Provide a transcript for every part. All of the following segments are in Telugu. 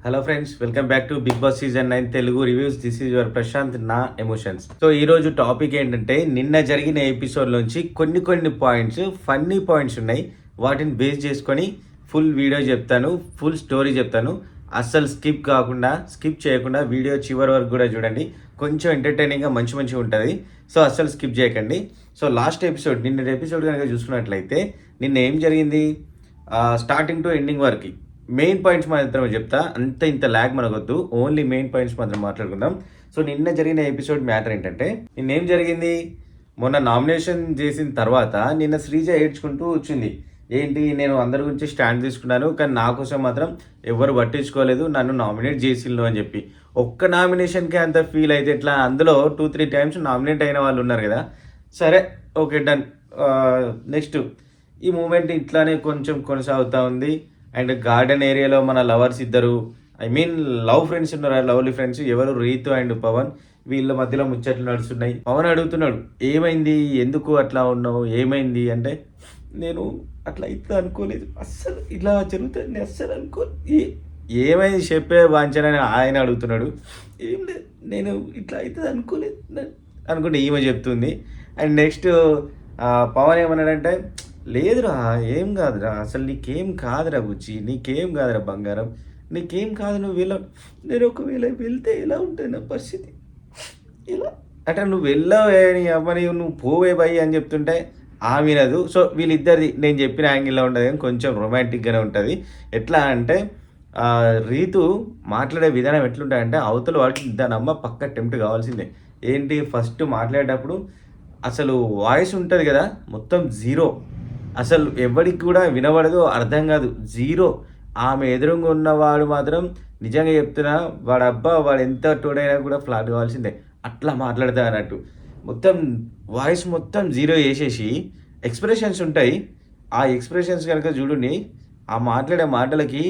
Hello friends, welcome back to Bigg Boss season 9 Telugu reviews. This is your Prashanth, నా ఎమోషన్స్. సో ఈ రోజు టాపిక్ ఏంటంటే, నిన్న జరిగిన ఎపిసోడ్ నుంచి కొన్ని పాయింట్స్, ఫన్నీ పాయింట్స్ ఉన్నాయి. వాటిని బేస్ చేసుకొని ఫుల్ వీడియో చెప్తాను, ఫుల్ స్టోరీ చెప్తాను. అస్సలు స్కిప్ చేయకుండా వీడియో చివరి వరకు కూడా చూడండి. కొంచెం ఎంటర్టైనింగ్గా మంచిగా ఉంటుంది. సో అస్సలు స్కిప్ చేయకండి. సో లాస్ట్ ఎపిసోడ్, నిన్న ఎపిసోడ్ కనుక చూసుకున్నట్లయితే నిన్న ఏం జరిగింది, స్టార్టింగ్ టు ఎండింగ్ వరకు మెయిన్ పాయింట్స్ మాత్రమే చెప్తా. ఇంత ల్యాగ్ మనకొద్దు, ఓన్లీ మెయిన్ పాయింట్స్ మాత్రం మాట్లాడుకుందాం. సో నిన్న జరిగిన ఎపిసోడ్ మ్యాటర్ ఏంటంటే, నిన్నేం జరిగింది, మొన్న నామినేషన్ చేసిన తర్వాత నిన్న శ్రీజ ఏడ్చుకుంటూ వచ్చింది. ఏంటి, నేను అందరి గురించి స్టాండ్ తీసుకున్నాను, కానీ నా కోసం మాత్రం ఎవరు పట్టించుకోలేదు, నన్ను నామినేట్ చేసిండు అని చెప్పి. ఒక్క నామినేషన్కే అంత ఫీల్ అయితే ఎట్లా? అందులో 2-3 టైమ్స్ నామినేట్ అయిన వాళ్ళు ఉన్నారు కదా. సరే, ఓకే, డన్. నెక్స్ట్ ఈ మూమెంట్ ఇట్లానే కొంచెం కొనసాగుతూ ఉంది. అండ్ గార్డెన్ ఏరియాలో మన లవర్స్ ఇద్దరు, లవ్ ఫ్రెండ్స్ ఉన్నారు, లవ్లీ ఫ్రెండ్స్. ఎవరు, రీతు అండ్ పవన్. వీళ్ళ మధ్యలో ముచ్చట్లు నడుస్తున్నాయి. పవన్ అడుగుతున్నాడు, ఏమైంది, ఎందుకు అట్లా ఉన్నావు, ఏమైంది అంటే, నేను అట్లా అయితే అనుకోలేదు, అస్సలు ఇలా జరుగుతుంది అస్సలు ఏమైంది చెప్పే వాంచనని ఆయన అడుగుతున్నాడు. ఏం లేదు, నేను ఇట్లా అవుతుంది అనుకోలేదు అనుకుంటే ఈమె చెప్తుంది. అండ్ నెక్స్ట్ పవన్ ఏమన్నాడంటే, లేదురా, ఏం కాదురా, అసలు నీకేం కాదురా బుజ్జి, నీకేం కాదురా బంగారం, నీకేం కాదు, నువ్వు నేను ఒకవేళ వెళ్తే ఎలా ఉంటుంది నా పరిస్థితి, ఇలా అంటే నువ్వు వెళ్ళవే, నీ అమ్మని నువ్వు పోవే భయ్ అని చెప్తుంటే వినదు. సో వీళ్ళిద్దరిది నేను చెప్పిన యాంగిల్లో ఉంటుంది, కానీ కొంచెం రొమాంటిక్గానే ఉంటుంది. ఎట్లా అంటే, రీతు మాట్లాడే విధానం ఎట్లుంటాయంటే, అవతల వాడికి దాని అమ్మ పక్క టెంప్ట్ కావాల్సిందే. ఏంటి, ఫస్ట్ మాట్లాడేటప్పుడు అసలు వాయిస్ ఉంటుంది కదా, మొత్తం జీరో, అసలు ఎవరికి కూడా వినబడదు, అర్థం కాదు, జీరో. ఆమె ఎదురుగా ఉన్నవాడు మాత్రం నిజంగా చెప్తున్నా, వాడు ఎంత టోడైనా కూడా ఫ్లాట్ కావాల్సిందే, అట్లా మాట్లాడతా అన్నట్టు. మొత్తం వాయిస్ మొత్తం జీరో చేసేసి ఎక్స్ప్రెషన్స్ ఉంటాయి. ఆ ఎక్స్ప్రెషన్స్ కనుక చూడండి, ఆ మాట్లాడే మాటలకి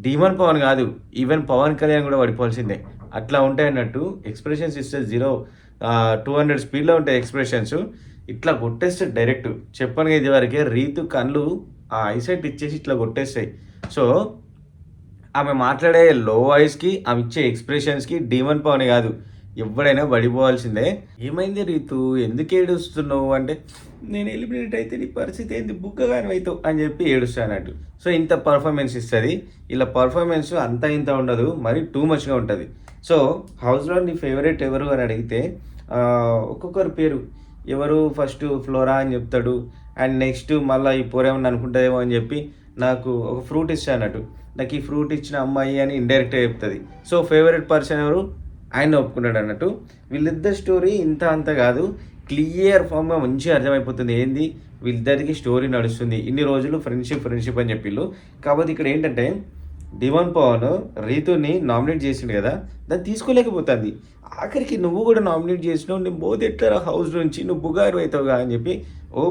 డీమన్ పవన్ కాదు, ఈవెన్ పవన్ కళ్యాణ్ కూడా పడిపోవాల్సిందే, అట్లా ఉంటాయి అన్నట్టు. ఎక్స్ప్రెషన్స్ ఇస్తే 200 స్పీడ్లో ఉంటాయి ఎక్స్ప్రెషన్స్. ఇట్లా కొట్టేస్తే డైరెక్ట్ చెప్పను, ఇది వరకే రీతు కళ్ళు ఆ ఐసైట్ ఇచ్చేసి ఇట్లా కొట్టేస్తాయి. సో ఆమె మాట్లాడే లో వాయిస్కి, ఆమె ఇచ్చే ఎక్స్ప్రెషన్స్కి డీమన్ పవన్ కాదు, ఎవడైనా పడిపోవాల్సిందే. ఏమైంది రీతు, ఎందుకు ఏడుస్తున్నావు అంటే, నేను ఎలిమినేట్ అయితే నీ పరిస్థితి ఏంది, బుగ్గగాని అవుతావు అని చెప్పి ఏడుస్తానట్టు. సో ఇంత పర్ఫార్మెన్స్ ఇస్తుంది. ఇలా పర్ఫార్మెన్స్ ఇంత ఉండదు, మరి టూ మచ్గా ఉంటుంది. సో హౌస్లో నీ ఫేవరెట్ ఎవరు అని అడిగితే ఒక్కొక్కరు పేరు, ఎవరు ఫస్ట్ ఫ్లోరా అని చెప్తాడు. అండ్ నెక్స్ట్ మళ్ళీ ఈ పోరేమని అనుకుంటుందేమో అని చెప్పి నాకు ఒక ఫ్రూట్ ఇస్తాను అన్నట్టు, నాకు ఈ ఫ్రూట్ ఇచ్చిన అమ్మాయి అని ఇండైరెక్ట్గా చెప్తుంది. సో ఫేవరెట్ పర్సన్ ఎవరు, ఆయన ఒప్పుకున్నాడు అన్నట్టు. వీళ్ళిద్దరు స్టోరీ అంత కాదు, క్లియర్ ఫామ్గా మంచిగా అర్థమైపోతుంది ఏంది వీళ్ళిద్దరికి స్టోరీ నడుస్తుంది. ఇన్ని రోజులు ఫ్రెండ్షిప్ అని చెప్పిళ్ళు. కాకపోతే ఇక్కడ ఏంటంటే, డిమన్ పవన్ రీతుని నామినేట్ చేసిండు కదా, దాన్ని తీసుకోలేకపోతుంది. ఆఖరికి నువ్వు కూడా నామినేట్ చేసినావు, నేను పోతే ఎట్లా హౌస్ నుంచి, నువ్వు బుగారు అవుతావుగా అని చెప్పి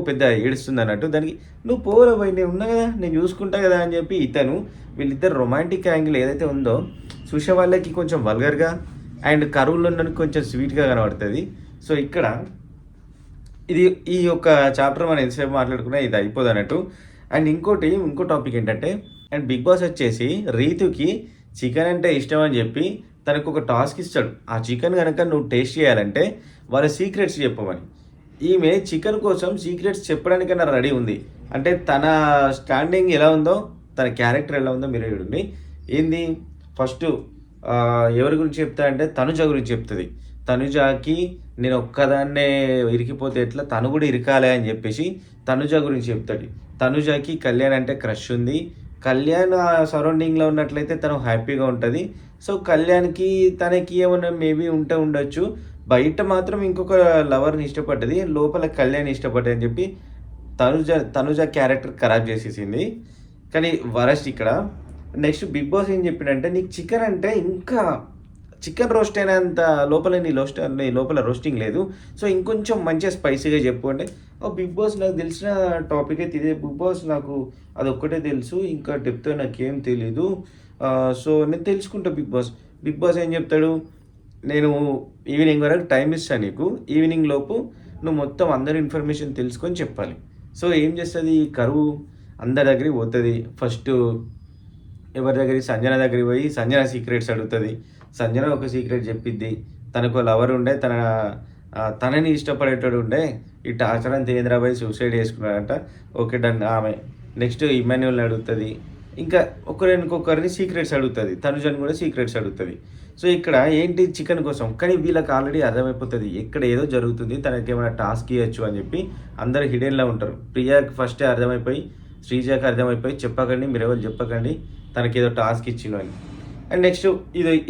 పెద్ద ఏడుస్తుంది అన్నట్టు. దానికి నువ్వు పోరా పోయి, నేను ఉన్నా కదా, నేను చూసుకుంటా కదా అని చెప్పి ఇతను, వీళ్ళిద్దరు రొమాంటిక్ యాంగిల్ ఏదైతే ఉందో చూసే వాళ్ళకి కొంచెం వల్గర్గా అండ్ కరువులో ఉండడానికి కొంచెం స్వీట్గా కనబడుతుంది. సో ఇక్కడ ఈ యొక్క చాప్టర్ మనం ఎంతసేపు మాట్లాడుకున్నా ఇది అయిపోదు అన్నట్టు. అండ్ ఇంకో టాపిక్ ఏంటంటే, అండ్ బిగ్ బాస్ వచ్చేసి రీతుకి చికెన్ అంటే ఇష్టం అని చెప్పి తనకు ఒక టాస్క్ ఇస్తాడు. ఆ చికెన్ కనుక నువ్వు టేస్ట్ చేయాలంటే వాళ్ళ సీక్రెట్స్ చెప్పమని. ఈమె చికెన్ కోసం సీక్రెట్స్ చెప్పడానికన్నా రెడీ ఉంది. అంటే తన స్టాండింగ్ ఎలా ఉందో, తన క్యారెక్టర్ ఎలా ఉందో మీరు చూడండి. ఏంది, ఫస్ట్ ఎవరి గురించి చెప్తా అంటే తనుజ గురించి చెప్తుంది. తనుజకి నేను ఒక్కదాన్నే ఇరికిపోతే ఎట్లా, తను కూడా ఇరకాలి అని చెప్పేసి తనుజ గురించి చెప్తాడు. తనుజకి కళ్యాణ్ అంటే క్రష్ ఉంది. కళ్యాణ్ సరౌండింగ్లో ఉన్నట్లయితే తను హ్యాపీగా ఉంటుంది. సో కళ్యాణ్కి తనకి ఏమైనా మేబీ ఉండొచ్చు. బయట మాత్రం ఇంకొక లవర్ని ఇష్టపడ్డది, లోపల కళ్యాణ్ ఇష్టపడ్డది అని చెప్పి తనుజ క్యారెక్టర్ ఖరాబ్ చేసేసింది. కానీ వరస్ట్ ఇక్కడ. నెక్స్ట్ బిగ్ బాస్ ఏం చెప్పిండంటే, నీకు చికెన్ అంటే ఇంకా చికెన్ రోస్ట్ అయినంత లోపల నీ లోపల రోస్టింగ్ లేదు, సో ఇంకొంచెం మంచిగా స్పైసీగా చెప్పు అంటే, బిగ్ బాస్ నాకు తెలిసిన టాపిక్ అయితే ఇదే, బిగ్ బాస్ నాకు అదొక్కటే తెలుసు, ఇంకా డెప్త్ నాకేం తెలీదు, సో నేను తెలుసుకుంటా. బిగ్ బాస్ ఏం చెప్తాడు, నేను ఈవినింగ్ వరకు టైం ఇస్తాను నీకు, ఈవినింగ్ లోపు నువ్వు మొత్తం అందరి ఇన్ఫర్మేషన్ తెలుసుకొని చెప్పాలి. సో ఏం చేస్తుంది, కరువు అందరి దగ్గరికి పోతుంది. ఫస్ట్ ఎవరి దగ్గరికి సంజన దగ్గరికి పోయి సంజన సీక్రెట్స్ అడుగుతుంది. సంజన ఒక సీక్రెట్ చెప్పిద్ది. తనకు లవర్ ఉండే తనని ఇష్టపడేటోడు ఉండే ఈ టార్చర్ అంతా ఏంద్రాబాయ్ సూసైడ్ చేసుకున్నాడంట. Okay done. ఆమె నెక్స్ట్ ఇమాన్యుల్ని అడుగుతుంది. ఇంకా ఒకరిని సీక్రెట్స్ అడుగుతుంది. తనుజని కూడా సీక్రెట్స్ అడుగుతుంది. సో ఇక్కడ ఏంటి చికెన్ కోసం, కానీ వీళ్ళకి ఆల్రెడీ అర్థమైపోతుంది ఇక్కడ ఏదో జరుగుతుంది, తనకి ఏమైనా టాస్క్ ఇవ్వచ్చు అని చెప్పి అందరు హిడెన్లో ఉంటారు. ప్రియాకి ఫస్టే అర్థమైపోయి, శ్రీజాకి అర్థమైపోయి చెప్పకండి మీరు ఎవరు చెప్పకండి తనకి ఏదో టాస్క్ ఇచ్చిండు అని. అండ్ నెక్స్ట్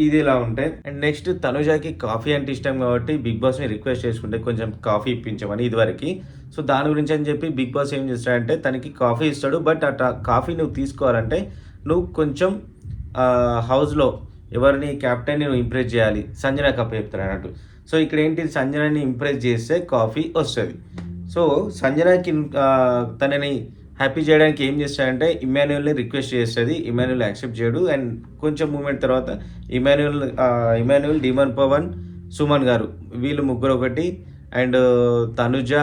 ఇది ఇలా ఉంటాయి. అండ్ నెక్స్ట్ తనుజాకి కాఫీ అంటే ఇష్టం కాబట్టి బిగ్ బాస్ని రిక్వెస్ట్ చేసుకుంటే కొంచెం కాఫీ ఇప్పించమని ఇదివరకు. సో దాని గురించి అని చెప్పి బిగ్ బాస్ ఏం చేస్తాడంటే తనకి కాఫీ ఇస్తాడు. బట్ ఆ కాఫీ నువ్వు తీసుకోవాలంటే నువ్వు కొంచెం హౌస్లో ఎవరిని క్యాప్టెన్ని నువ్వు ఇంప్రెస్ చేయాలి, సంజన కప్ చెప్తాడు అన్నట్టు. సో ఇక్కడ ఏంటి, సంజనని ఇంప్రెస్ చేస్తే కాఫీ వస్తుంది. సో సంజనకి తనని హ్యాపీ చేయడానికి ఏం చేస్తాడంటే ఇమాన్యుల్ని రిక్వెస్ట్ చేస్తుంది. ఇమాన్యుల్ యాక్సెప్ట్ చేయడు. అండ్ కొంచెం మూమెంట్ తర్వాత ఇమాన్యుల్, డిమన్ పవన్, సుమన్ గారు వీళ్ళు ముగ్గురు ఒకటి, అండ్ తనుజ,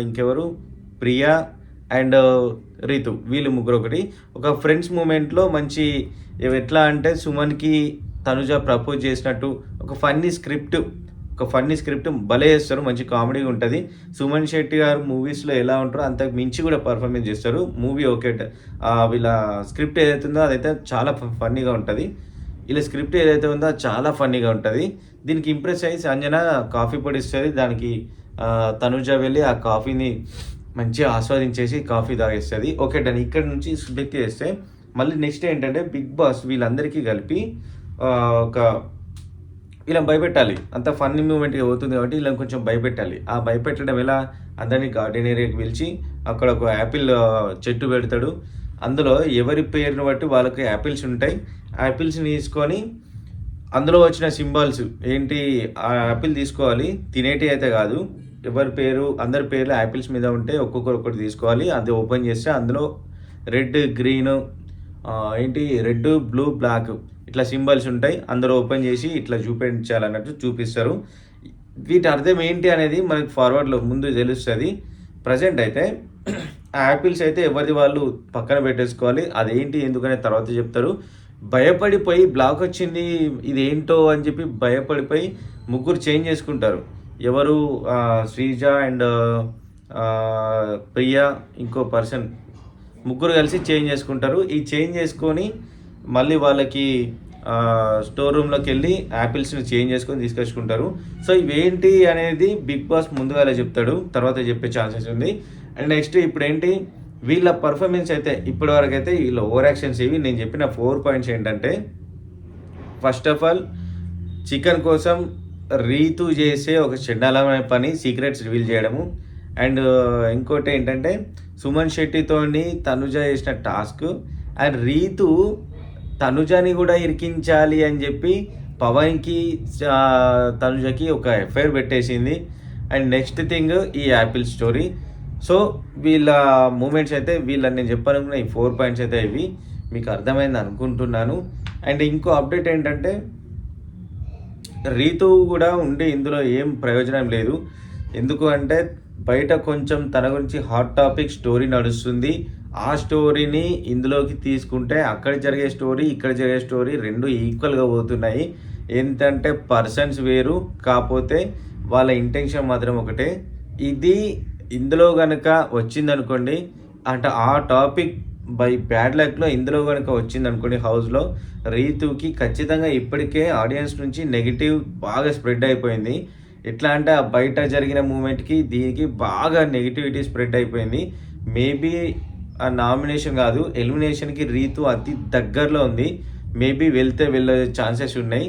ఇంకెవరు ప్రియా అండ్ రీతు వీళ్ళు ముగ్గురు ఒకటి. ఒక ఫ్రెండ్స్ మూమెంట్లో మంచి ఎట్లా అంటే సుమన్కి తనుజ ప్రపోజ్ చేసినట్టు ఒక ఫన్నీ స్క్రిప్ట్ భలే చేస్తారు, మంచి కామెడీగా ఉంటుంది. సుమన్ శెట్టి గారు మూవీస్లో ఎలా ఉంటారో అంతకు మించి కూడా పర్ఫార్మెన్స్ చేస్తారు. మూవీ ఓకే, వీళ్ళ స్క్రిప్ట్ ఏదైతే ఉందో అదైతే చాలా ఫన్నీగా ఉంటుంది. వీళ్ళ స్క్రిప్ట్ ఏదైతే ఉందో అది చాలా ఫన్నీగా ఉంటుంది. దీనికి ఇంప్రెస్ అయ్యి సంజన కాఫీ పొడి ఇస్తుంది. దానికి తనుజ వెళ్ళి ఆ కాఫీని మంచిగా ఆస్వాదించేసి కాఫీ తాగేస్తుంది. Okay done. ఇక్కడ నుంచి స్ప్లిట్ చేస్తే మళ్ళీ నెక్స్ట్ ఏంటంటే బిగ్ బాస్ వీళ్ళందరికీ కలిపి వీళ్ళని భయపెట్టాలి. అంత ఫన్నీ మూమెంట్గా అవుతుంది కాబట్టి వీళ్ళని కొంచెం భయపెట్టాలి. ఆ భయపెట్టడం ఎలా, అందరినీ గార్డెన్ ఏరియాకి పిలిచి అక్కడ ఒక యాపిల్ చెట్టు పెడతాడు. అందులో ఎవరి పేరును బట్టి వాళ్ళకి యాపిల్స్ ఉంటాయి. యాపిల్స్ని తీసుకొని అందులో వచ్చిన సింబల్స్ ఏంటి, ఆ యాపిల్ తీసుకోవాలి, తినేటి అయితే కాదు. అందరి పేర్లు యాపిల్స్ మీద ఉంటే ఒక్కొక్కటి తీసుకోవాలి. అది ఓపెన్ చేస్తే అందులో red, green, red, blue, black ఇట్లా సింబల్స్ ఉంటాయి. అందరూ ఓపెన్ చేసి ఇట్లా చూపించాలన్నట్టు చూపిస్తారు. వీటి అర్థం ఏంటి అనేది మనకి ఫార్వర్డ్లో ముందు తెలుస్తుంది. ప్రజెంట్ అయితే ఆ యాపిల్స్ అయితే ఎవరిది వాళ్ళు పక్కన పెట్టేసుకోవాలి. అదేంటి ఎందుకనే తర్వాత చెప్తారు. భయపడిపోయి బ్లాక్ వచ్చింది ఇదేంటో అని చెప్పి భయపడిపోయి ముగ్గురు చేంజ్ చేసుకుంటారు. ఎవరు, శ్రీజ అండ్ ప్రియా, ఇంకో పర్సన్, ముగ్గురు కలిసి చేంజ్ చేసుకుంటారు. ఈ చేంజ్ చేసుకొని మళ్ళీ వాళ్ళకి స్టోర్ రూమ్లోకి వెళ్ళి యాపిల్స్ని చేంజ్ చేసుకొని తీసుకొచ్చుకుంటారు. సో ఇవేంటి అనేది బిగ్ బాస్ ముందుగానే చెప్తాడు, తర్వాత చెప్పే ఛాన్సెస్ ఉంది. అండ్ నెక్స్ట్ ఇప్పుడు ఏంటి వీళ్ళ పర్ఫార్మెన్స్ అయితే ఇప్పటివరకు అయితే వీళ్ళ ఓవర్ యాక్షన్స్ ఇవి. నేను చెప్పిన 4 పాయింట్స్ ఏంటంటే, ఫస్ట్ ఆఫ్ ఆల్ చికెన్ కోసం రీతు చేసే ఒక చెడ్డలమైన పని సీక్రెట్స్ రివీల్ చేయడము. అండ్ ఇంకోటి ఏంటంటే సుమన్ శెట్టితోని తనుజ చేసిన టాస్క్. అండ్ రీతు తనుజని కూడా ఇరికించాలి అని చెప్పి పవన్కి తనుజకి ఒక ఎఫ్ఐఆర్ పెట్టేసింది. అండ్ నెక్స్ట్ థింగ్ ఈ యాపిల్ స్టోరీ. సో వీళ్ళ మూమెంట్స్ అయితే నేను చెప్పాలనుకున్న ఈ 4 పాయింట్స్ అయితే ఇవి మీకు అర్థమైంది అనుకుంటున్నాను. అండ్ ఇంకో అప్డేట్ ఏంటంటే రీతు కూడా ఉండి ఇందులో ఏం ప్రయోజనం లేదు. ఎందుకు అంటే బయట కొంచెం తన గురించి హాట్ టాపిక్ స్టోరీ నడుస్తుంది. ఆ స్టోరీని ఇందులోకి తీసుకుంటే అక్కడ జరిగే స్టోరీ ఇక్కడ జరిగే స్టోరీ రెండు ఈక్వల్గా పోతున్నాయి. ఏంటంటే పర్సన్స్ వేరు, కాకపోతే వాళ్ళ ఇంటెన్షన్ మాత్రం ఒకటే. ఇందులో కనుక వచ్చిందనుకోండి, అంటే ఆ టాపిక్ బై బ్యాడ్ లక్లో ఇందులో కనుక వచ్చిందనుకోండి హౌస్లో, రీతుకి ఖచ్చితంగా ఇప్పటికే ఆడియన్స్ నుంచి నెగిటివ్ బాగా స్ప్రెడ్ అయిపోయింది. ఎట్లా అంటే ఆ బయట జరిగిన మూమెంట్కి దీనికి బాగా నెగిటివిటీ స్ప్రెడ్ అయిపోయింది. మేబీ ఆ నామినేషన్ కాదు, ఎలిమినేషన్కి రీతు అతి దగ్గరలో ఉంది. మేబీ వెళ్ళే ఛాన్సెస్ ఉన్నాయి.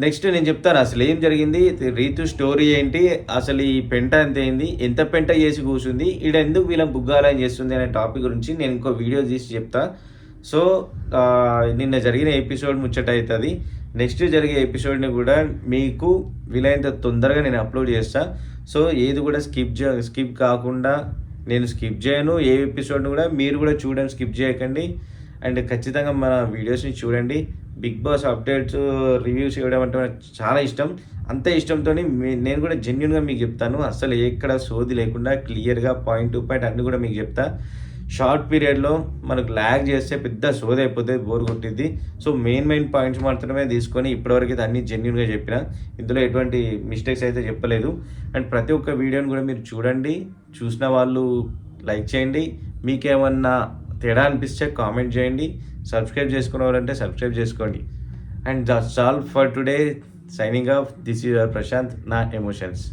నెక్స్ట్ నేను చెప్తాను అసలు ఏం జరిగింది, రీతు స్టోరీ ఏంటి, అసలు ఈ పెంట ఎంత అయింది, ఎంత పెంట చేసి కూర్చుంది, ఈడ ఎందుకు వీళ్ళని బుగ్గాలని చేస్తుంది అనే టాపిక్ గురించి నేను ఇంకో వీడియో తీసి చెప్తా. సో నిన్న జరిగిన ఎపిసోడ్ ముచ్చట అవుతుంది. నెక్స్ట్ జరిగే ఎపిసోడ్ని కూడా మీకు వీలైనంత తొందరగా నేను అప్లోడ్ చేస్తా. సో ఏది కూడా స్కిప్ కాకుండా నేను స్కిప్ చేయను. ఏ ఎపిసోడ్ని కూడా మీరు కూడా చూడండి, స్కిప్ చేయకండి. అండ్ ఖచ్చితంగా మన వీడియోస్ని చూడండి. బిగ్ బాస్ అప్డేట్స్ రివ్యూస్ ఇవ్వడం అంటే నాకు చాలా ఇష్టం. అంత ఇష్టంతో నేను కూడా జెన్యున్గా మీకు చెప్తాను. అసలు ఎక్కడ సోది లేకుండా క్లియర్గా పాయింట్ టు పాయింట్ అన్నీ కూడా మీకు చెప్తా. షార్ట్ పీరియడ్లో మనకు ల్యాగ్ చేస్తే పెద్ద సోది అయిపోతుంది, బోర్ కొట్టిద్ది. సో మెయిన్ పాయింట్స్ మాత్రమే తీసుకొని ఇప్పటివరకు అయితే అన్ని జెన్యున్గా చెప్పిన, ఇందులో ఎటువంటి మిస్టేక్స్ అయితే చెప్పలేదు. అండ్ ప్రతి ఒక్క వీడియోని కూడా మీరు చూడండి, చూసిన వాళ్ళు లైక్ చేయండి, మీకేమన్నా తేడా అనిపిస్తే కామెంట్ చేయండి, సబ్స్క్రైబ్ చేసుకునేవారంటే సబ్స్క్రైబ్ చేసుకోండి. And that's all for today. Signing off. This is your Prashanth, నా ఎమోషన్స్.